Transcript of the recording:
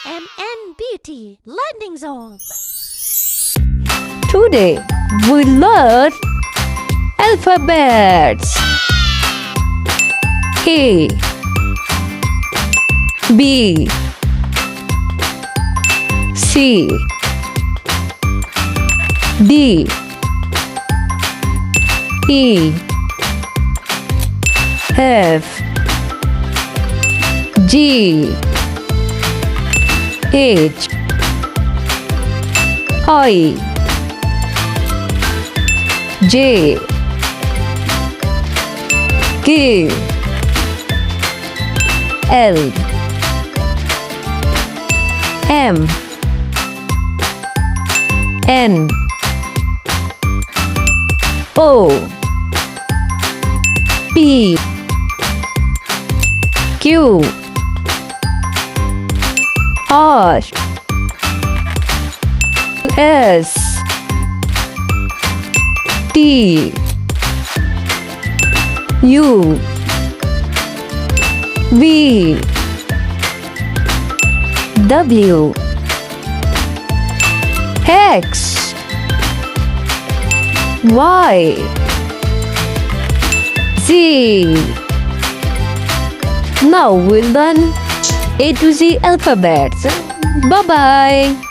MNBT Landing Zone. Today we learn alphabets. A, B, C, D, E, F, G, H, I, J, K, L, M, N, O, P, Q, R, S, T, U, V, W, X, Y, Z. Now we'll learn A to Z alphabets. Bye bye.